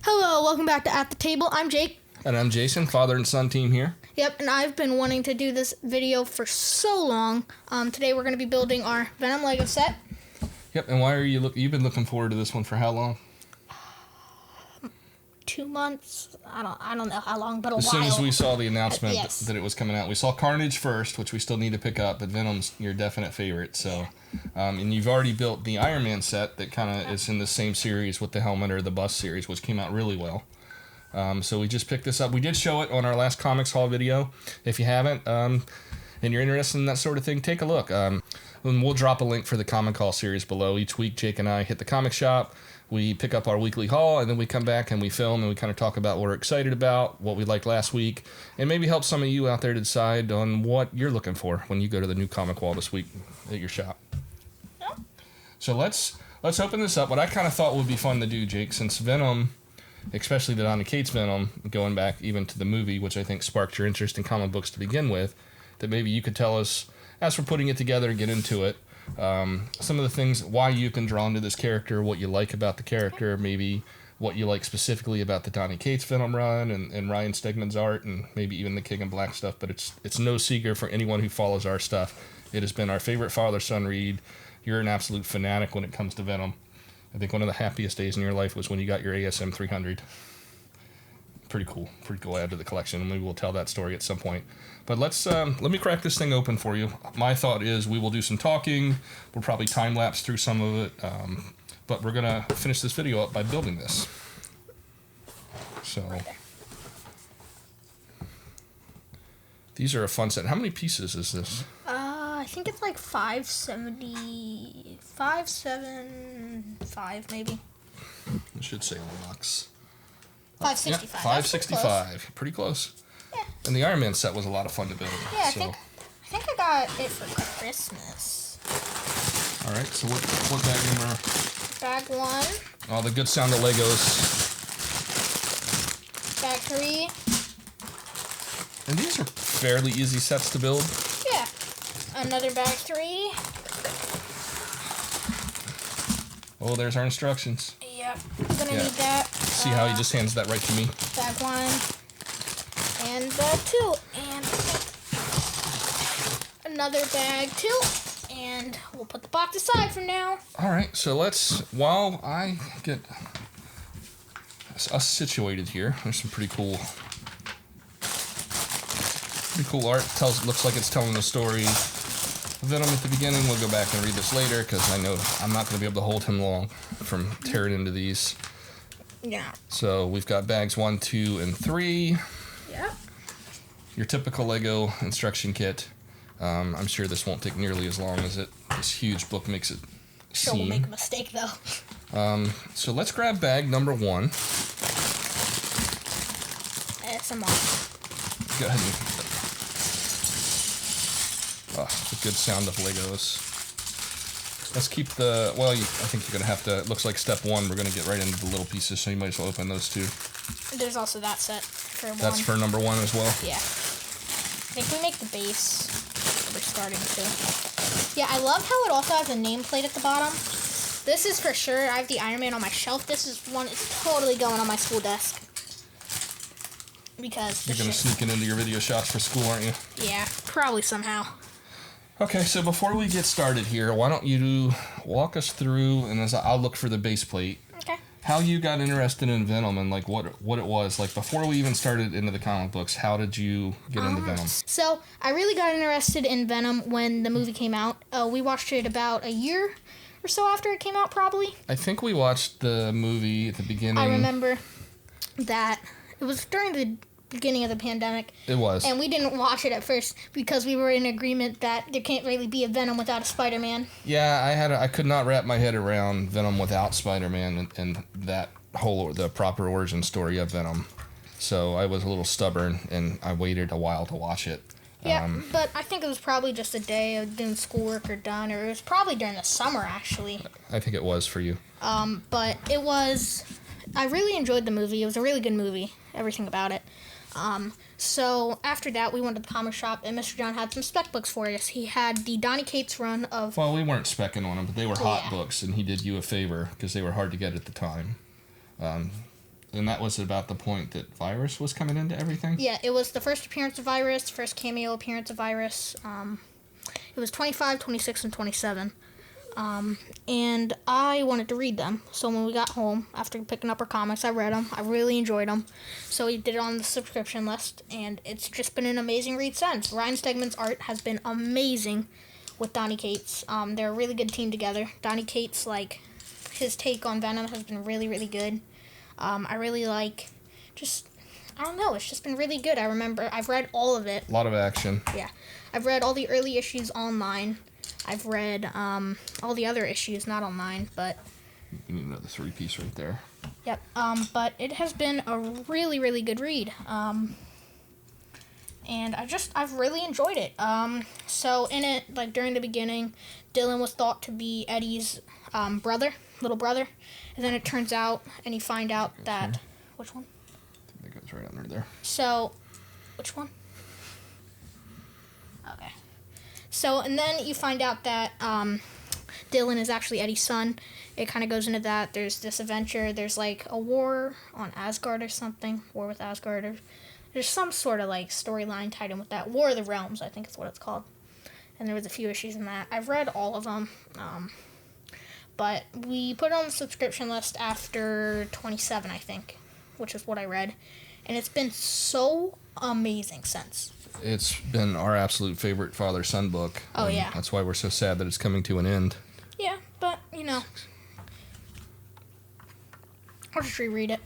Hello, welcome back to At the Table. I'm Jake. And I'm Jason, father and son team here. Yep, and I've been wanting to do this video for so long. Today we're going to be building our Venom Lego set. Yep, and why are you've been looking forward to this one for how long? 2 months. I don't know how long, but a while. As soon as we saw the announcement Yes. that it was coming out, we saw Carnage first, which we still need to pick up, but Venom's your definite favorite. So, and you've already built the Iron Man set that kind of is in the same series with the helmet or the bust series, which came out really well. So we just picked this up. We did show it on our last Comics Haul video. If you haven't, and you're interested in that sort of thing, take a look. And we'll drop a link for the Comic Haul series below. Each week, Jake and I hit the comic shop. We pick up our weekly haul, and then we come back and we film, and we kind of talk about what we're excited about, what we liked last week, and maybe help some of you out there to decide on what you're looking for when you go to the new comic wall this week at your shop. Yeah. So let's open this up. What I kind of thought would be fun to do, Jake, since Venom, especially the Donny Cates Venom, going back even to the movie, which I think sparked your interest in comic books to begin with, that maybe you could tell us, as we're putting it together and get into it, some of the things, why you've been drawn to this character, what you like about the character, maybe what you like specifically about the Donny Cates Venom run and Ryan Stegman's art, and maybe even the King in Black stuff. But it's no secret for anyone who follows our stuff. It has been our favorite father-son read. You're an absolute fanatic when it comes to Venom. I think one of the happiest days in your life was when you got your ASM 300. Pretty cool add to the collection. Maybe we'll tell that story at some point. But let me crack this thing open for you. My thought is we will do some talking. We'll probably time lapse through some of it. But we're gonna finish this video up by building this. So these are a fun set. How many pieces is this? I think it's like 575 maybe. It should say locks. 565. Yeah, 565. Pretty close. Yeah. And the Iron Man set was a lot of fun to build. Yeah, I think I got it for Christmas. All right. So what bag number? Bag 1. Oh, the good sound of Legos. Bag 3. And these are fairly easy sets to build. Yeah. Another bag 3. Oh, there's our instructions. Yep. I'm gonna need that. See how he just hands that right to me? Bag 1. And bag 2. And another bag 2. And we'll put the box aside for now. All right. So while I get us situated here, there's some pretty cool art. Looks like it's telling the story of Venom at the beginning. We'll go back and read this later because I know I'm not going to be able to hold him long from tearing into these. Yeah. So we've got bags 1, 2, and 3. Yep. Your typical Lego instruction kit. I'm sure this won't take nearly as long as this huge book makes it seem. Sure, we'll make a mistake though. So let's grab bag number 1. ASMR. Go ahead and... Oh, the good sound of Legos. Let's keep the... Well, I think you're going to have to... It looks like step 1, we're going to get right into the little pieces, so you might as well open those two. There's also that set for 1. That's for number 1 as well? Yeah. I think we make the base. We're starting to. Yeah, I love how it also has a nameplate at the bottom. This is for sure. I have the Iron Man on my shelf. This is one. It's totally going on my school desk. Because you're going to sneak it into your video shots for school, aren't you? Yeah, probably somehow. Okay, so before we get started here, why don't you walk us through, and as I'll look for the base plate, okay, how you got interested in Venom and like what it was like before we even started into the comic books. How did you get into Venom? So I really got interested in Venom when the movie came out. We watched it about a year or so after it came out, probably. I think we watched the movie at the beginning. I remember that it was during the beginning of the pandemic. It was. And we didn't watch it at first because we were in agreement that there can't really be a Venom without a Spider-Man. Yeah, I could not wrap my head around Venom without Spider-Man and that the proper origin story of Venom. So I was a little stubborn and I waited a while to watch it. Yeah, but I think it was probably just a day of doing schoolwork or done, or it was probably during the summer actually. I think it was for you. But it was. I really enjoyed the movie. It was a really good movie. Everything about it. So after that, we went to the comic shop, and Mr. John had some spec books for us. He had the Donny Cates run of... Well, we weren't specking on them, but they were hot books, and he did you a favor because they were hard to get at the time. And that was about the point that Virus was coming into everything? Yeah, it was the first appearance of Virus, first cameo appearance of Virus. It was 25, 26, and 27. And I wanted to read them. So when we got home, after picking up our comics, I read them. I really enjoyed them. So we did it on the subscription list, and it's just been an amazing read since. Ryan Stegman's art has been amazing with Donny Cates. They're a really good team together. Donny Cates, like, his take on Venom has been really, really good. I really like, I don't know, it's just been really good. I remember, I've read all of it. A lot of action. Yeah. I've read all the early issues online. I've read all the other issues, not online, but... You need another 3-piece right there. Yep. But it has been a really, really good read. And I've really enjoyed it. So in it, like, during the beginning, Dylan was thought to be Eddie's little brother. And then it turns out, and you find out that... Here. Which one? I think that goes right under there. So, which one? Okay. So, and then you find out that Dylan is actually Eddie's son. It kind of goes into that. There's this adventure. There's, like, a war on Asgard or something. War with Asgard. Or there's some sort of, like, storyline tied in with that. War of the Realms, I think is what it's called. And there was a few issues in that. I've read all of them. But we put it on the subscription list after 27, I think, which is what I read. And it's been so amazing since. It's been our absolute favorite father-son book. Oh, yeah. That's why we're so sad that it's coming to an end. Yeah, but, you know, I'll just reread it.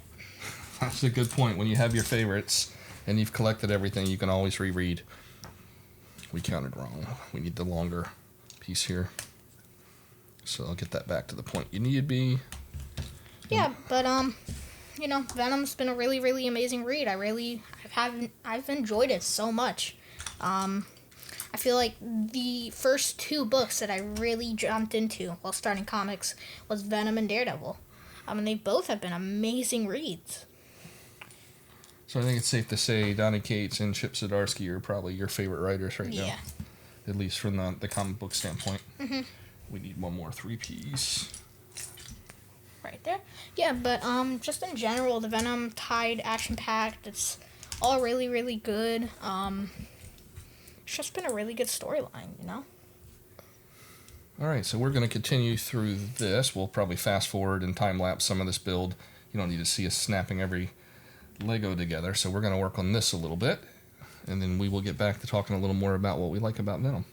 That's a good point. When you have your favorites and you've collected everything, you can always reread. We counted wrong. We need the longer piece here. So I'll get that back to the point you need to be. Yeah, but, you know, Venom's been a really, really amazing read. I've enjoyed it so much. I feel like the first 2 books that I really jumped into while starting comics was Venom and Daredevil. And they both have been amazing reads. So I think it's safe to say Donny Cates and Chip Zdarsky are probably your favorite writers right now. Yeah. At least from the comic book standpoint. Mm-hmm. We need one more 3-piece. Right there. Yeah, but just in general, the Venom tied, action-packed, it's all really, really good. It's just been a really good storyline, you know? All right, so we're going to continue through this. We'll probably fast forward and time-lapse some of this build. You don't need to see us snapping every Lego together, so we're going to work on this a little bit, and then we will get back to talking a little more about what we like about Venom.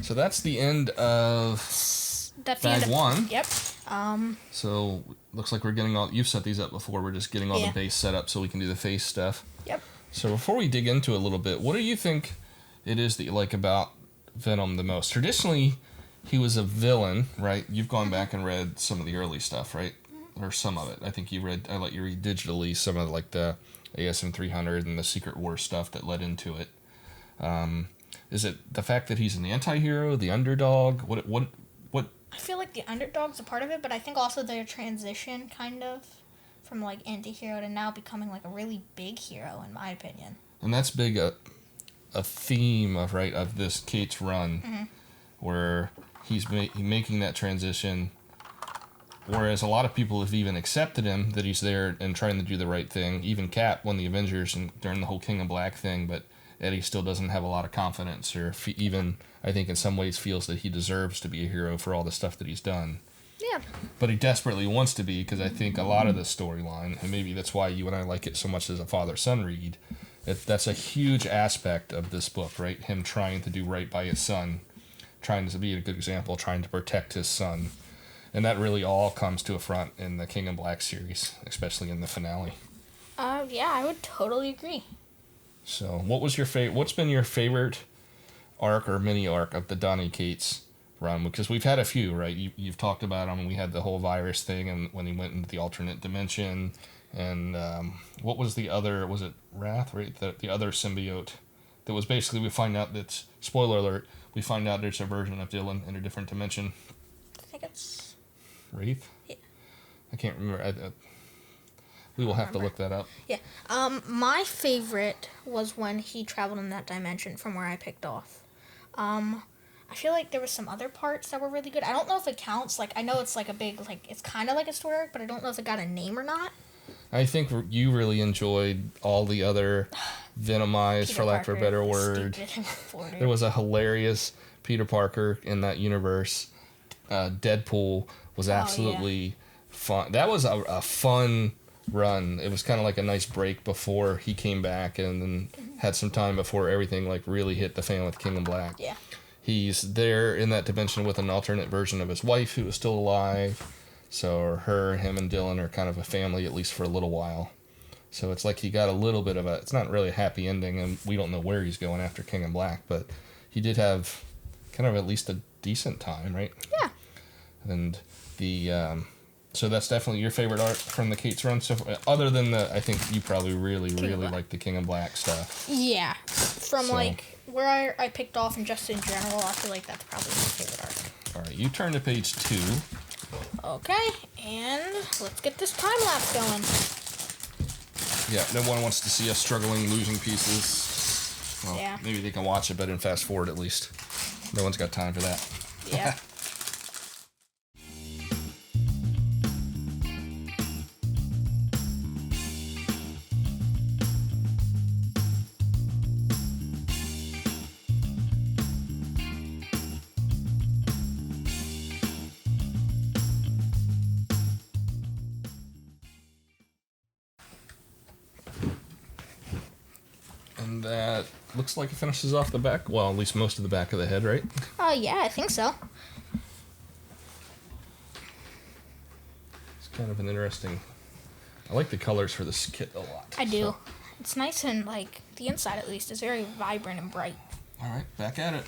So that's the end of bag 1. Yep. So looks like we're getting all... You've set these up before. We're just getting all Yeah. the base set up so we can do the face stuff. Yep. So before we dig into it a little bit, what do you think it is that you like about Venom the most? Traditionally, he was a villain, right? You've gone back and read some of the early stuff, right? Or some of it. I think I let you read digitally some of like the ASM 300 and the Secret War stuff that led into it. Is it the fact that he's an anti-hero, the underdog? What? I feel like the underdog's a part of it, but I think also their transition, kind of, from, like, anti-hero to now becoming, like, a really big hero, in my opinion. And that's big a theme of this Cates run, where he's making that transition. Whereas a lot of people have even accepted him, that he's there and trying to do the right thing. Even Cap won the Avengers and during the whole King of Black thing, but Eddie still doesn't have a lot of confidence, or even, I think in some ways, feels that he deserves to be a hero for all the stuff that he's done. Yeah. But he desperately wants to be, because I think a lot of the storyline, and maybe that's why you and I like it so much as a father-son read, that's a huge aspect of this book, right? Him trying to do right by his son, trying to be a good example, trying to protect his son. And that really all comes to a front in the King in Black series, especially in the finale. Yeah, I would totally agree. So, what's been your favorite arc or mini arc of the Donny Cates run? Because we've had a few, right? You've talked about them. We had the whole virus thing, and when he went into the alternate dimension, and what was the other? Was it Wrath? Right, the other symbiote. That was basically, we find out that, spoiler alert, we find out there's a version of Dylan in a different dimension. I think it's Wraith? Yeah. I can't remember. We will have to look that up. Yeah. My favorite was when he traveled in that dimension from where I picked off. I feel like there was some other parts that were really good. I don't know if it counts. Like, I know it's like a big, like, it's kind of like a story arc, but I don't know if it got a name or not. I think you really enjoyed all the other Venomized, Peter for lack of a better Parker, word. stupid. There was a hilarious Peter Parker in that universe. Deadpool was absolutely fun. That was a fun run. It was kind of like a nice break before he came back, and then had some time before everything like really hit the fan with King in Black. Yeah. He's there in that dimension with an alternate version of his wife who is still alive. So him and Dylan are kind of a family, at least for a little while. So it's like he got a little bit of it's not really a happy ending, and we don't know where he's going after King in Black, but he did have kind of at least a decent time, right? Yeah. And so that's definitely your favorite art from the Cates run. So other than I think you probably really like the King in Black stuff. Yeah. From like where I picked off and just in general, I feel like that's probably my favorite arc. All right, you turn to page 2. Okay, and let's get this time lapse going. Yeah, no one wants to see us struggling, losing pieces. Well, yeah. Maybe they can watch it, but in fast forward at least. No one's got time for that. Yeah. And that looks like it finishes off the back. Well, at least most of the back of the head, right? Yeah, I think so. It's kind of an interesting... I like the colors for this kit a lot. I do. So. It's nice and, like, the inside at least is very vibrant and bright. All right, back at it.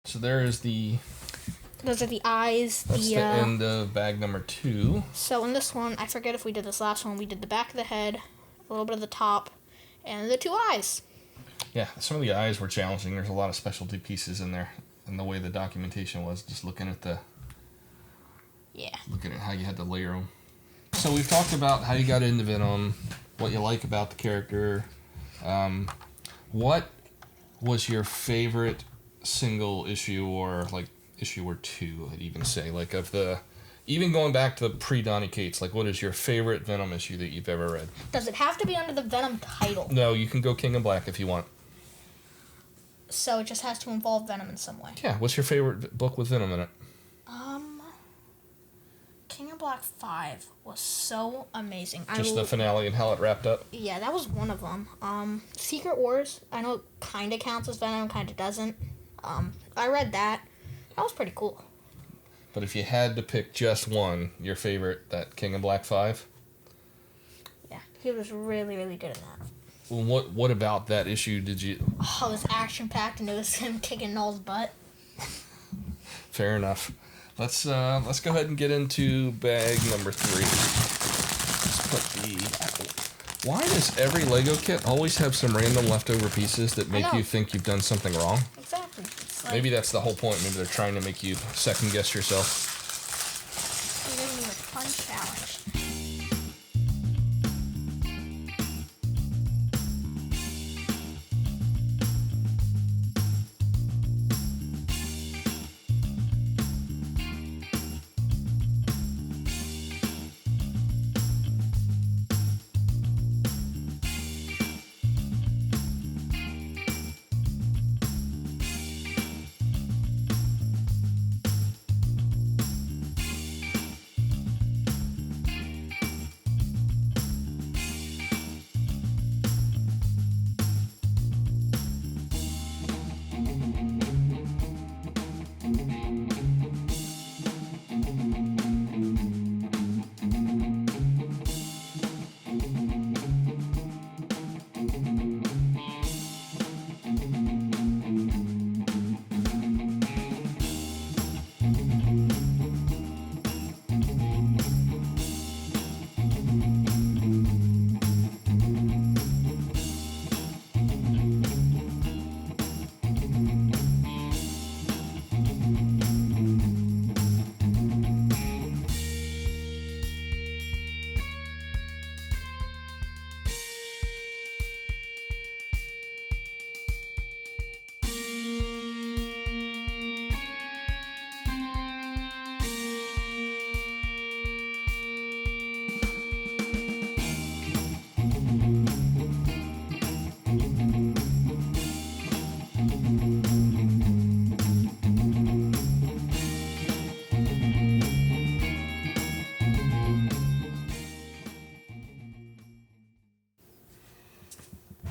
So there is Those are the eyes. That's the end of bag number 2. So in this one, I forget if we did this last one. We did the back of the head, a little bit of the top, and the 2 eyes. Yeah, some of the eyes were challenging. There's a lot of specialty pieces in there, and the way the documentation was, just looking at looking at how you had to layer them. So we've talked about how you got into Venom, what you like about the character. What was your favorite single issue, or like issue or 2, I'd even say, like of the, even going back to the pre-Donny Cates, like what is your favorite Venom issue that you've ever read? Does it have to be under the Venom title? No, you can go King in Black if you want. So it just has to involve Venom in some way. Yeah, what's your favorite book with Venom in it? King of Black 5 was so amazing. Just the finale and how it wrapped up? Yeah, that was one of them. Secret Wars, I know it kind of counts as Venom, kind of doesn't. I read that. That was pretty cool. But if you had to pick just one, your favorite, that King of Black 5? Yeah, he was really, really good in that. Well, what about that issue did you... Oh, it was action-packed, and it was him kicking Null's butt. Fair enough. Let's go ahead and get into bag number 3. Let's put the... Why does every Lego kit always have some random leftover pieces that make you think you've done something wrong? Exactly. It's like, Maybe that's the whole point. Maybe they're trying to make you second guess yourself. You're giving me a fun challenge.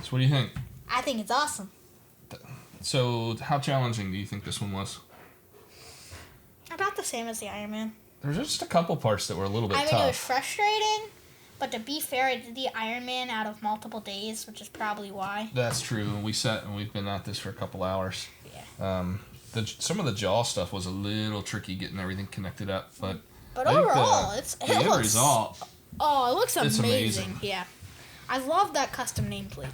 So what do you think? I think it's awesome. So how challenging do you think this one was? About the same as the Iron Man. There was just a couple parts that were a little bit I mean, tough. it was frustrating, but to be fair, I did the Iron Man out of multiple days, which is probably why. That's true. We've been at this for a couple hours. Yeah. Some of the jaw stuff was a little tricky getting everything connected up, but overall, it the end looks. result. Oh, it looks It's amazing. amazing. Yeah, I love that custom nameplate.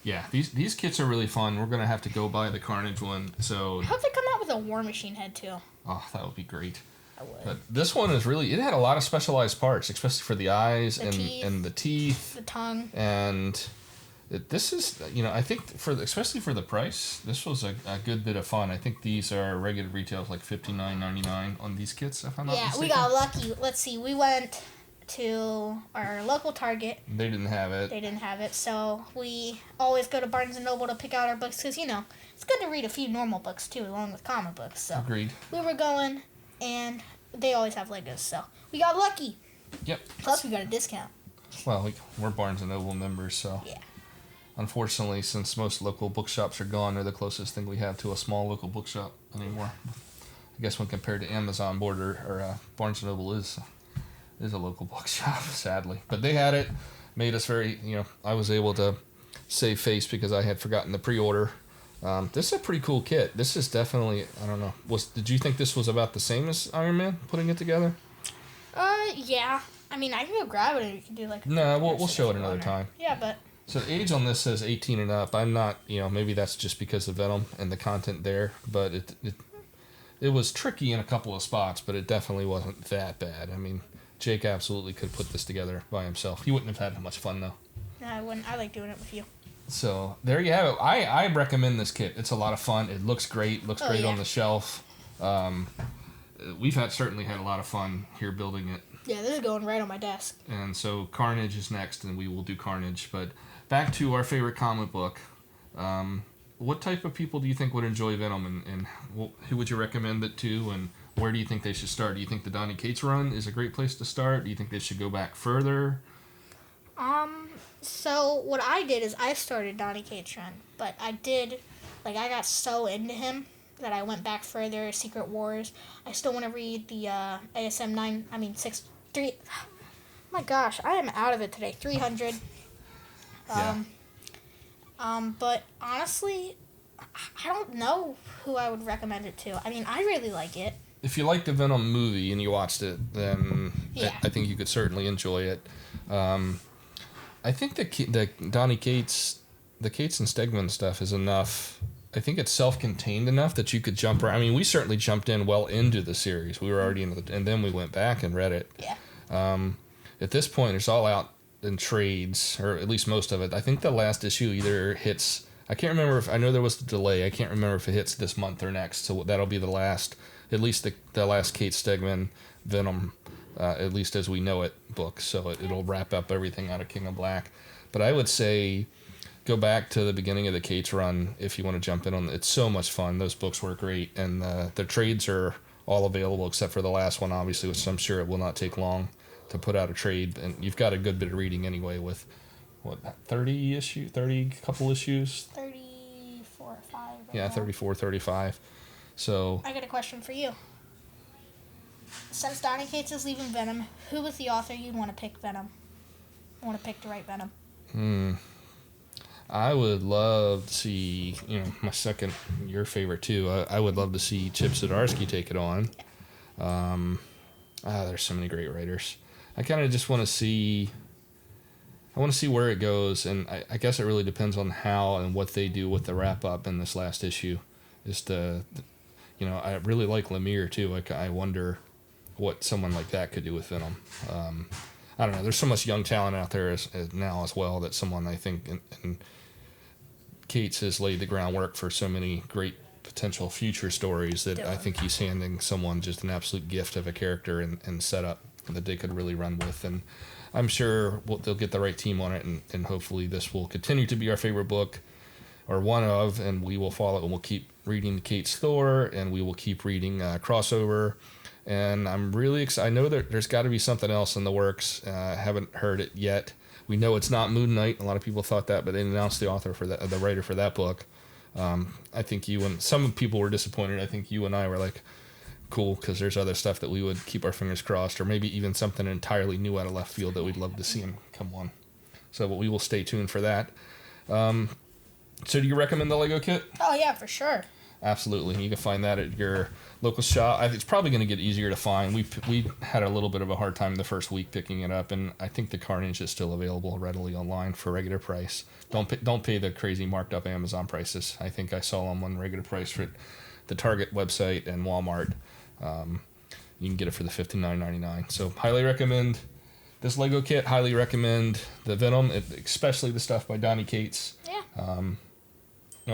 Yeah, these kits are really fun. We're gonna have to go buy the Carnage one. So I hope they come out with a War Machine head too. oh, that would be great. I would. But this one is really, it had a lot of specialized parts, especially for the eyes The and teeth. the teeth. The tongue. And this is, I think especially for the price, this was a good bit of fun. I think these are regular retails like $59.99 on these kits, if I'm not mistaken. We got lucky. Let's see. We went to our local Target. They didn't have it. They didn't have it, so we always go to Barnes & Noble to pick out our books because, it's good to read a few normal books too, along with comic books. So Agreed. we were going, and they always have Legos, so we got lucky. Yep. Plus, we got a discount. Well, we're Barnes & Noble members, so. Yeah. Unfortunately, since most local bookshops are gone, they're the closest thing we have to a small local bookshop anymore. I guess when compared to Amazon Border or Barnes & Noble is a local bookshop, sadly. But they had it, made us very, I was able to save face because I had forgotten the pre-order. This is a pretty cool kit. This is definitely, I don't know, did you think this was about the same as Iron Man, putting it together? Yeah. I mean, I can go grab it and you can do like... No, we'll show it another time. Yeah, but... So the age on this says 18 and up. I'm not, maybe that's just because of Venom and the content there, but it was tricky in a couple of spots, but it definitely wasn't that bad. I mean, Jake absolutely could put this together by himself. He wouldn't have had much fun, though. No, I wouldn't. I like doing it with you. So there you have it. I recommend this kit. It's a lot of fun. It looks great. Looks great on the shelf. We've certainly had a lot of fun here building it. Yeah, this is going right on my desk. And so Carnage is next, and we will do Carnage. But back to our favorite comic book. What type of people do you think would enjoy Venom, and who would you recommend it to, and where do you think they should start? Do you think the Donny Cates run is a great place to start? Do you think they should go back further? So what I did is I started Donny Cates run, but I got so into him that I went back further. Secret Wars. I still want to read the ASM 3. Oh my gosh, I am out of it today. 300. But honestly, I don't know who I would recommend it to. I mean, I really like it. If you like the Venom movie and you watched it, then I think you could certainly enjoy it. I think the Donny Cates, the Cates and Stegman stuff is enough. I think it's self-contained enough that you could jump around. I mean, we certainly jumped in well into the series. We were already and then we went back and read it. Yeah. At this point, it's all out in trades, or at least most of it. I think the last issue either hits. I can't remember I know there was a delay. I can't remember if it hits this month or next. So that'll be the last, at least the last Cates Stegman Venom, at least as we know it, book. So it'll wrap up everything out of King of Black. But I would say go back to the beginning of the Cates run if you want to jump in on it. It's so much fun. Those books were great, and the trades are all available except for the last one, obviously, which I'm sure it will not take long to put out a trade. And you've got a good bit of reading anyway with, 30 couple issues? 34 or 5. Yeah, 34, 35. So I got a question for you. Since Donny Cates is leaving Venom, who was the author you'd want to pick Venom? Want to pick to write Venom? I would love to see, my second, your favorite too. I would love to see Chip Zdarsky take it on. There's so many great writers. I kind of just want to see. I want to see where it goes, and I guess it really depends on how and what they do with the wrap up in this last issue. I really like Lemire too. I wonder what someone like that could do with Venom. I don't know. There's so much young talent out there now as well that someone I think and Cates has laid the groundwork for so many great potential future stories that I think he's handing someone just an absolute gift of a character and setup that they could really run with. And I'm sure they'll get the right team on it, and hopefully this will continue to be our favorite book, or one of, and we will follow it, and we'll keep reading Cates Thor, and we will keep reading Crossover. And I'm really excited. I know that there's got to be something else in the works. I haven't heard it yet. We know it's not Moon Knight. A lot of people thought that, but they announced the author for that, the writer for that book. I think you and some people were disappointed. I think you and I were like, cool, because there's other stuff that we would keep our fingers crossed, or maybe even something entirely new out of left field that we'd love to see him come on. So we will stay tuned for that. So do you recommend the Lego kit? Oh, yeah, for sure. Absolutely. You can find that at your local shop. It's probably going to get easier to find. We had a little bit of a hard time the first week picking it up, and I think the Carnage is still available readily online for regular price. Don't pay the crazy marked up Amazon prices. I think I saw them on regular price for the Target website and Walmart. You can get it for the $59.99. So highly recommend this Lego kit. Highly recommend the Venom, especially the stuff by Donny Cates. Yeah.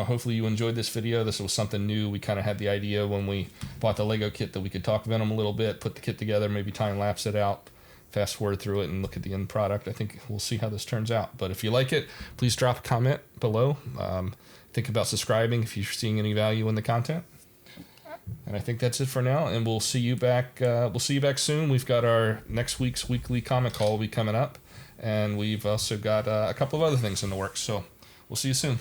Hopefully you enjoyed this video. This was something new. We kind of had the idea when we bought the Lego kit that we could talk Venom a little bit, put the kit together, maybe time-lapse it out, fast forward through it, and look at the end product. I think we'll see how this turns out. But if you like it, please drop a comment below. Think about subscribing if you're seeing any value in the content. And I think that's it for now, and we'll see you back. We'll see you back soon. We've got our next week's weekly comic haul will be coming up, and we've also got a couple of other things in the works. So we'll see you soon.